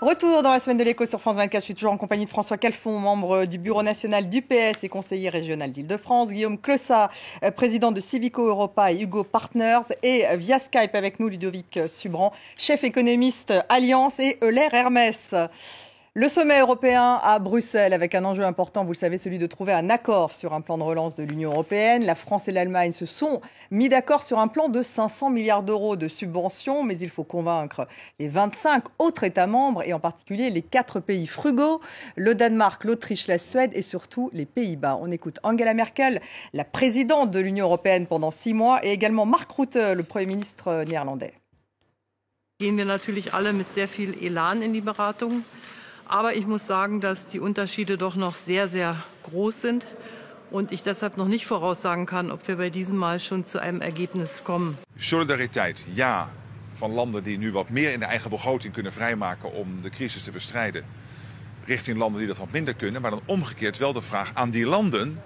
Retour dans la semaine de l'écho sur France 24. Je suis toujours en compagnie de François Calfon, membre du bureau national du PS et conseiller régional d'Île-de-France. Guillaume Clossat, président de Civico Europa et Hugo Partners. Et via Skype avec nous, Ludovic Subran, chef économiste Alliance et Euler Hermès. Le sommet européen à Bruxelles avec un enjeu important, vous le savez, celui de trouver un accord sur un plan de relance de l'Union européenne. La France et l'Allemagne se sont mis d'accord sur un plan de 500 milliards d'euros de subventions, mais il faut convaincre les 25 autres États membres et en particulier les 4 pays frugaux, le Danemark, l'Autriche, la Suède et surtout les Pays-Bas. On écoute Angela Merkel, la présidente de l'Union européenne pendant 6 mois, et également Mark Rutte, le Premier ministre néerlandais. Gehen wir natürlich alle mit sehr viel Elan in die Beratung. Aber ich muss sagen, dass die Unterschiede doch noch sehr, sehr groß sind und ich deshalb noch nicht voraussagen kann, ob wir bei diesem Mal schon zu einem Ergebnis kommen. Solidariteit, ja, van landen die nu wat meer in de eigen begroting kunnen vrijmaken om de crisis te bestrijden, richting landen die dat wat minder kunnen. Maar dan omgekeerd wel de vraag aan die landen,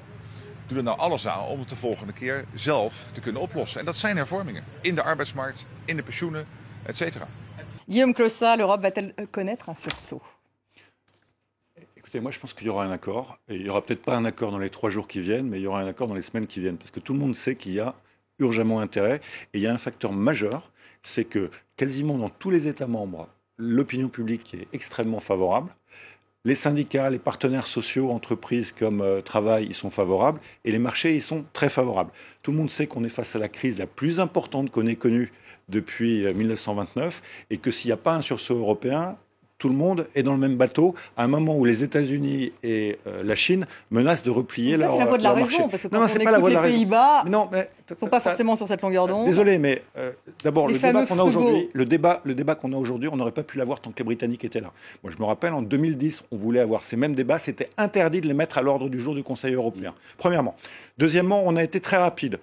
doe er nou alles aan om het de volgende keer zelf te kunnen oplossen. En dat zijn hervormingen in de arbeidsmarkt, in de pensioenen, et cetera. Guillaume Clossat, l'Europe va-t-elle connaître un sursaut ? Écoutez, moi je pense qu'il y aura un accord. Et il n'y aura peut-être pas un accord dans les 3 jours qui viennent, mais il y aura un accord dans les semaines qui viennent. Parce que tout le monde sait qu'il y a urgemment intérêt. Et il y a un facteur majeur, c'est que quasiment dans tous les États membres, l'opinion publique est extrêmement favorable. Les syndicats, les partenaires sociaux, entreprises comme Travail, ils sont favorables. Et les marchés, ils sont très favorables. Tout le monde sait qu'on est face à la crise la plus importante qu'on ait connue depuis 1929. Et que s'il n'y a pas un sursaut européen, tout le monde est dans le même bateau à un moment où les États-Unis et la Chine menacent de replier leur marché. C'est la voie de la raison, parce que quand on écoute les Pays-Bas, ils ne sont pas forcément sur cette longueur d'onde. Désolé, mais d'abord, le débat qu'on a aujourd'hui, le débat qu'on a aujourd'hui, on n'aurait pas pu l'avoir tant que les Britanniques étaient là. Moi, je me rappelle, en 2010, on voulait avoir ces mêmes débats, c'était interdit de les mettre à l'ordre du jour du Conseil européen. Premièrement. Deuxièmement, on a été très rapide.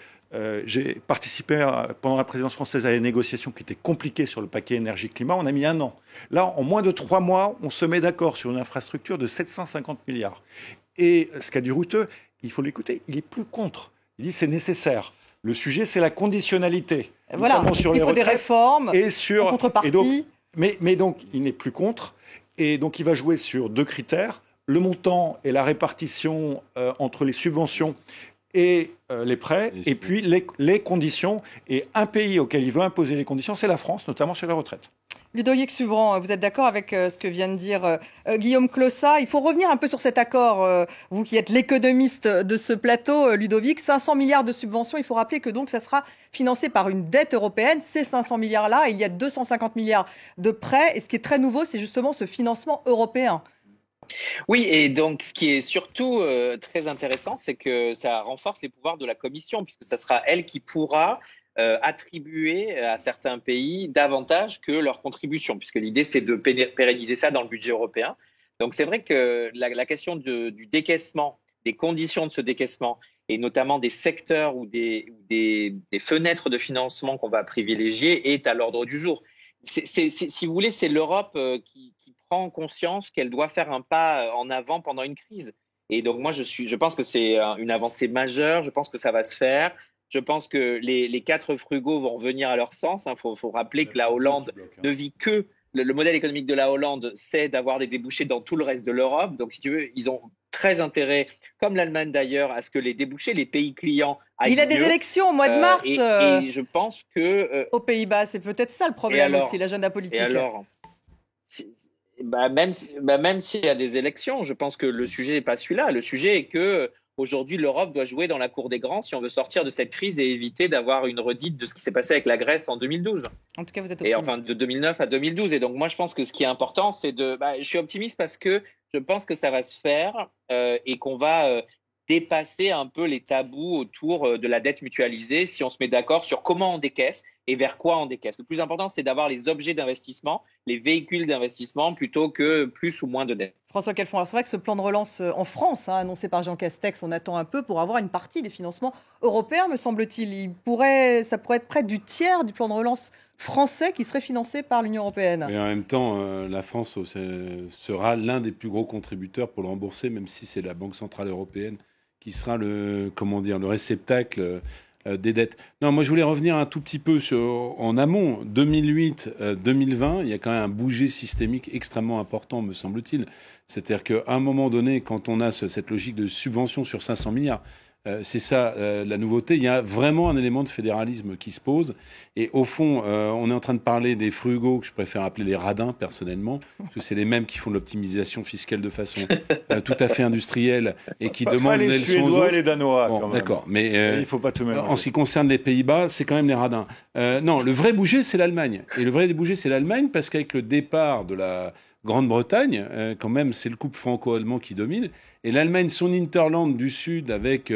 J'ai participé pendant la présidence française à des négociations qui étaient compliquées sur le paquet énergie-climat. On a mis 1 an. Là, en moins de 3 mois, on se met d'accord sur une infrastructure de 750 milliards. Et ce qu'a dit Rutte, il faut l'écouter, il est plus contre. Il dit c'est nécessaire. Le sujet, c'est la conditionnalité. Voilà, il faut des réformes et sur, en contrepartie. Et donc, mais donc, il n'est plus contre. Et donc, il va jouer sur 2 critères. Le montant et la répartition entre les subventions et les prêts, et puis les conditions. Et un pays auquel il veut imposer les conditions, c'est la France, notamment sur la retraite. Ludovic Subran, vous êtes d'accord avec ce que vient de dire Guillaume Clossat ? Il faut revenir un peu sur cet accord, vous qui êtes l'économiste de ce plateau, Ludovic. 500 milliards de subventions, il faut rappeler que donc ça sera financé par une dette européenne. Ces 500 milliards-là, il y a 250 milliards de prêts. Et ce qui est très nouveau, c'est justement ce financement européen. Oui, et donc ce qui est surtout très intéressant, c'est que ça renforce les pouvoirs de la Commission, puisque ça sera elle qui pourra attribuer à certains pays davantage que leur contribution, puisque l'idée c'est de pérenniser ça dans le budget européen. Donc c'est vrai que la question du décaissement, des conditions de ce décaissement, et notamment des secteurs ou des fenêtres de financement qu'on va privilégier, est à l'ordre du jour. Si vous voulez, c'est l'Europe qui prend conscience qu'elle doit faire un pas en avant pendant une crise. Et donc moi, je pense que c'est une avancée majeure. Je pense que ça va se faire. Je pense que les 4 frugaux vont revenir à leur sens. Il faut rappeler que la Hollande ne vit que... Le modèle économique de la Hollande, c'est d'avoir des débouchés dans tout le reste de l'Europe. Donc, si tu veux, ils ont très intérêt, comme l'Allemagne d'ailleurs, à ce que les débouchés, les pays clients aillent mieux. Il a des élections au mois de mars. Et je pense que... aux Pays-Bas, c'est peut-être ça le problème aussi, l'agenda politique. Et alors, même s'il y a des élections, je pense que le sujet n'est pas celui-là. Le sujet est que aujourd'hui, l'Europe doit jouer dans la cour des grands si on veut sortir de cette crise et éviter d'avoir une redite de ce qui s'est passé avec la Grèce en 2012. En tout cas, vous êtes optimiste. Et enfin, de 2009 à 2012. Et donc, moi, je pense que ce qui est important, c'est je suis optimiste parce que je pense que ça va se faire et qu'on va dépasser un peu les tabous autour de la dette mutualisée si on se met d'accord sur comment on décaisse et vers quoi on décaisse. Le plus important, c'est d'avoir les objets d'investissement, les véhicules d'investissement, plutôt que plus ou moins de dette. François Calfon, c'est vrai que ce plan de relance en France, annoncé par Jean Castex, on attend un peu pour avoir une partie des financements européens, me semble-t-il. Ça pourrait être près du tiers du plan de relance français qui serait financé par l'Union européenne. Mais en même temps, la France sera l'un des plus gros contributeurs pour le rembourser, même si c'est la Banque centrale européenne qui sera le réceptacle des dettes. Non, moi je voulais revenir un tout petit peu en amont. 2008-2020, il y a quand même un bouger systémique extrêmement important, me semble-t-il. C'est-à-dire qu'à un moment donné, quand on a cette logique de subvention sur 500 milliards, c'est ça la nouveauté. Il y a vraiment un élément de fédéralisme qui se pose. Et au fond, on est en train de parler des frugaux, que je préfère appeler les radins personnellement, parce que c'est les mêmes qui font de l'optimisation fiscale de façon tout à fait industrielle et qui demandent les Suédois et les Danois. Bon, d'accord, mais il faut pas tout mélanger. En ce qui concerne les Pays-Bas, c'est quand même les radins. Non, le vrai bouger, c'est l'Allemagne. Et le vrai bouger, c'est l'Allemagne parce qu'avec le départ de la Grande-Bretagne, quand même, c'est le couple franco-allemand qui domine. Et l'Allemagne, son hinterland du Sud, avec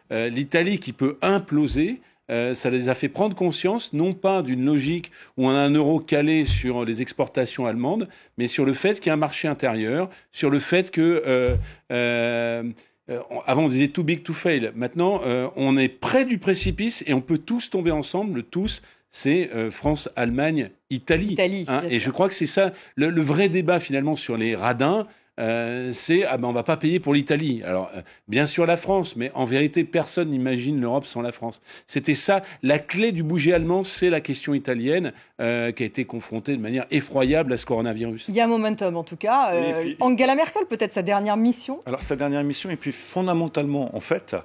l'Italie qui peut imploser, ça les a fait prendre conscience, non pas d'une logique où on a un euro calé sur les exportations allemandes, mais sur le fait qu'il y a un marché intérieur, sur le fait que... avant, on disait too big to fail. Maintenant, on est près du précipice et on peut tous tomber ensemble. Le tous, c'est France, Allemagne, Italie. Hein, et je crois que c'est ça, le vrai débat finalement sur les radins. C'est on va pas payer pour l'Italie. Alors bien sûr la France, mais en vérité personne n'imagine l'Europe sans la France. C'était ça la clé du bouger allemand, c'est la question italienne qui a été confrontée de manière effroyable à ce coronavirus. Il y a un momentum en tout cas. Angela Merkel, peut-être sa dernière mission. Alors sa dernière mission et puis fondamentalement en fait.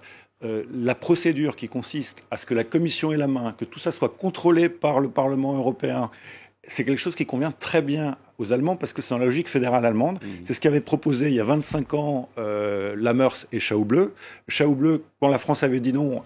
La procédure qui consiste à ce que la Commission ait la main, que tout ça soit contrôlé par le Parlement européen, c'est quelque chose qui convient très bien aux Allemands parce que c'est dans la logique fédérale allemande. C'est ce qu'avaient proposé il y a 25 ans Lamers et Schäuble. Schäuble, quand la France avait dit non,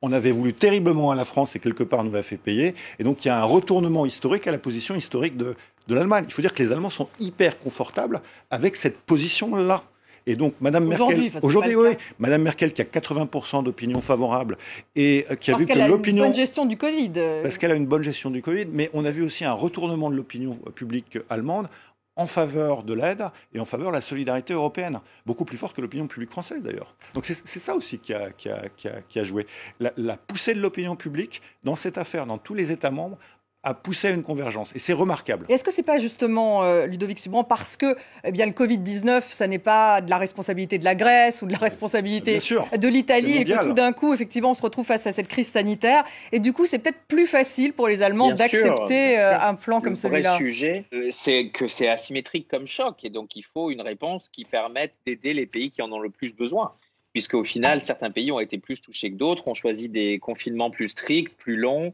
on avait voulu terriblement à la France et quelque part nous l'a fait payer. Et donc il y a un retournement historique à la position historique de l'Allemagne. Il faut dire que les Allemands sont hyper confortables avec cette position-là. Et donc, Madame Merkel, aujourd'hui, oui, Madame Merkel qui a 80% d'opinion favorable et qui a vu que l'opinion... Parce qu'elle a une bonne gestion du Covid. Parce qu'elle a une bonne gestion du Covid, mais on a vu aussi un retournement de l'opinion publique allemande en faveur de l'aide et en faveur de la solidarité européenne, beaucoup plus fort que l'opinion publique française d'ailleurs. Donc c'est ça aussi qui a joué. La poussée de l'opinion publique dans cette affaire, dans tous les États membres, a poussé à une convergence. Et c'est remarquable. Et est-ce que ce n'est pas justement, Ludovic Subran, parce que le Covid-19, ça n'est pas de la responsabilité de la Grèce ou de la responsabilité de l'Italie et que tout d'un coup, effectivement, on se retrouve face à cette crise sanitaire. Et du coup, c'est peut-être plus facile pour les Allemands d'accepter un plan comme celui-là. Le vrai sujet, c'est que c'est asymétrique comme choc. Et donc, il faut une réponse qui permette d'aider les pays qui en ont le plus besoin. Puisqu'au final, certains pays ont été plus touchés que d'autres, ont choisi des confinements plus stricts, plus longs.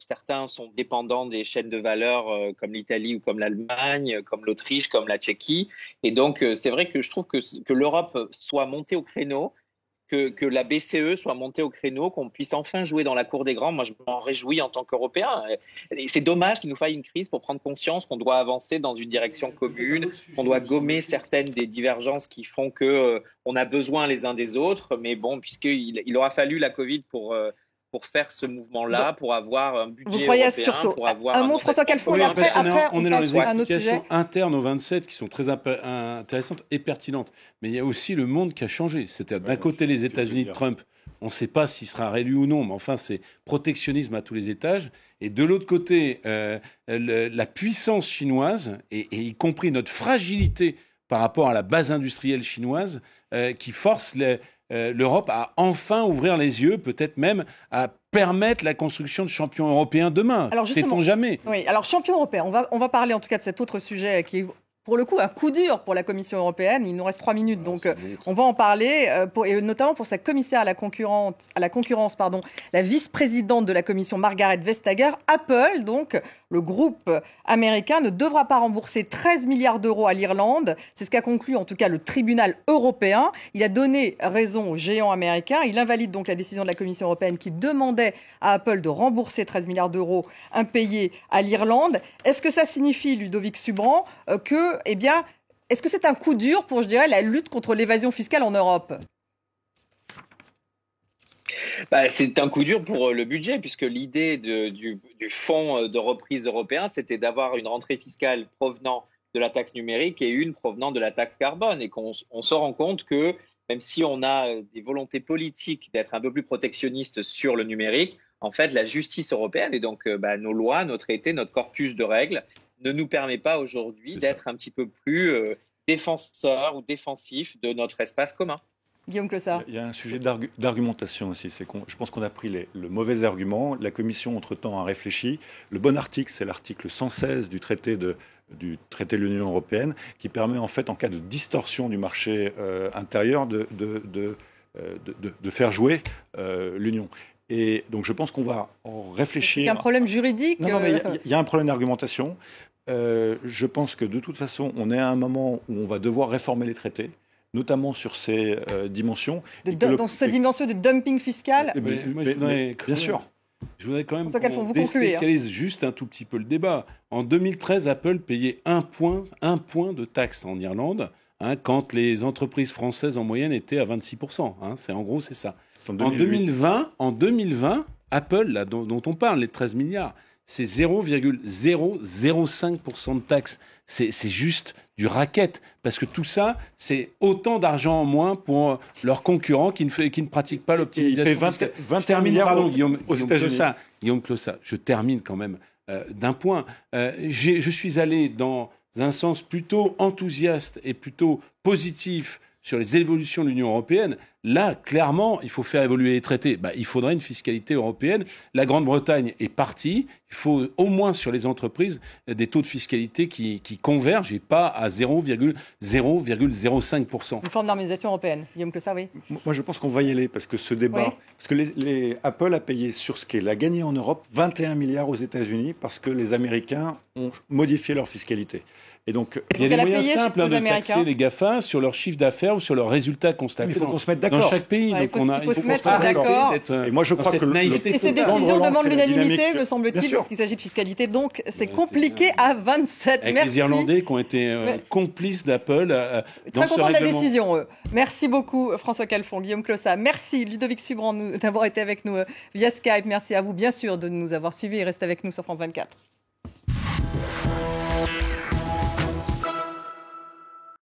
Certains sont dépendants des chaînes de valeur comme l'Italie ou comme l'Allemagne, comme l'Autriche, comme la Tchéquie. Et donc, c'est vrai que je trouve que l'Europe soit montée au créneau, que la BCE soit montée au créneau, qu'on puisse enfin jouer dans la cour des grands. Moi, je m'en réjouis en tant qu'Européen. Et c'est dommage qu'il nous faille une crise pour prendre conscience qu'on doit avancer dans une direction commune, qu'on doit gommer certaines des divergences qui font qu'on a besoin les uns des autres. Mais bon, puisqu'il aura fallu la Covid pour faire ce mouvement-là, pour avoir un budget européen, pour avoir un mot, François Calfon, et après, on est dans les explications internes aux 27 qui sont très intéressantes et pertinentes. Mais il y a aussi le monde qui a changé. C'est-à-dire, d'un côté, les États-Unis de Trump, on ne sait pas s'il sera réélu ou non, mais enfin, c'est protectionnisme à tous les étages. Et de l'autre côté, la puissance chinoise, et y compris notre fragilité par rapport à la base industrielle chinoise, qui force l'Europe à enfin ouvrir les yeux, peut-être même à permettre la construction de champions européens demain. Sait-on jamais? Oui, alors champion européen, on va parler en tout cas de cet autre sujet qui est pour le coup un coup dur pour la Commission européenne. Il nous reste 3 minutes, donc on va en parler, et notamment pour sa commissaire à la concurrence, la vice-présidente de la Commission, Margrethe Vestager. Apple, donc le groupe américain, ne devra pas rembourser 13 milliards d'euros à l'Irlande. C'est ce qu'a conclu en tout cas le tribunal européen. Il a donné raison aux géants américains. Il invalide donc la décision de la Commission européenne qui demandait à Apple de rembourser 13 milliards d'euros impayés à l'Irlande. Est-ce que ça signifie, Ludovic Subran, est-ce que c'est un coup dur pour, je dirais, la lutte contre l'évasion fiscale en Europe ? C'est un coup dur pour le budget, puisque l'idée du fonds de reprise européen, c'était d'avoir une rentrée fiscale provenant de la taxe numérique et une provenant de la taxe carbone. Et qu'on se rend compte que même si on a des volontés politiques d'être un peu plus protectionnistes sur le numérique, en fait, la justice européenne et donc nos lois, nos traités, notre corpus de règles ne nous permet pas aujourd'hui d'être un petit peu plus défenseur ou défensif de notre espace commun. Guillaume Clossard. Il y a un sujet d'argumentation aussi. Je pense qu'on a pris le mauvais argument. La Commission, entre-temps, a réfléchi. Le bon article, c'est l'article 116 du traité de l'Union européenne, qui permet, en fait, en cas de distorsion du marché intérieur, de faire jouer l'Union. Et donc, je pense qu'on va en réfléchir. Il y a un problème juridique. Non, mais il y a un problème d'argumentation. Je pense que, de toute façon, on est à un moment où on va devoir réformer les traités, notamment sur ces dimensions. Donc, cette dimension de dumping fiscal. Bien sûr. Je voudrais quand même qu'on déspécialise juste un tout petit peu le débat. En 2013, Apple payait un point de taxe en Irlande, quand les entreprises françaises en moyenne étaient à 26%. En gros, c'est ça. En 2020, Apple, là, dont on parle, les 13 milliards, c'est 0,005% de taxes. C'est juste du racket. Parce que tout ça, c'est autant d'argent en moins pour leurs concurrents qui ne pratiquent pas l'optimisation fiscale. 21 milliards aux États-Unis. Guillaume Clossard, je termine quand même d'un point. Je suis allé dans un sens plutôt enthousiaste et plutôt positif sur les évolutions de l'Union européenne. Là, clairement, il faut faire évoluer les traités. Il faudrait une fiscalité européenne. La Grande-Bretagne est partie. Il faut au moins sur les entreprises des taux de fiscalité qui convergent et pas à 0,05%. Une forme d'harmonisation européenne. Guillaume Clossard, oui. Moi, je pense qu'on va y aller parce que ce débat... Oui. Parce que Apple a payé sur ce qu'elle a gagné en Europe 21 milliards aux États-Unis parce que les Américains ont modifié leur fiscalité. Et donc, il y a des moyens simples de taxer les GAFA sur leur chiffre d'affaires ou sur leurs résultats constatés. Il faut qu'on se mette d'accord. Dans chaque pays. Il faut se mettre d'accord. Et moi, je crois que et ces décisions demandent l'unanimité, me semble-t-il, parce qu'il s'agit de fiscalité. Donc, c'est compliqué à 27. Avec les Irlandais qui ont été complices d'Apple dans ce règlement. Très content de la décision, eux. Merci beaucoup, François Calfon, Guillaume Clossard. Merci, Ludovic Subran, d'avoir été avec nous via Skype. Merci à vous, bien sûr, de nous avoir suivis et restez avec nous sur France 24.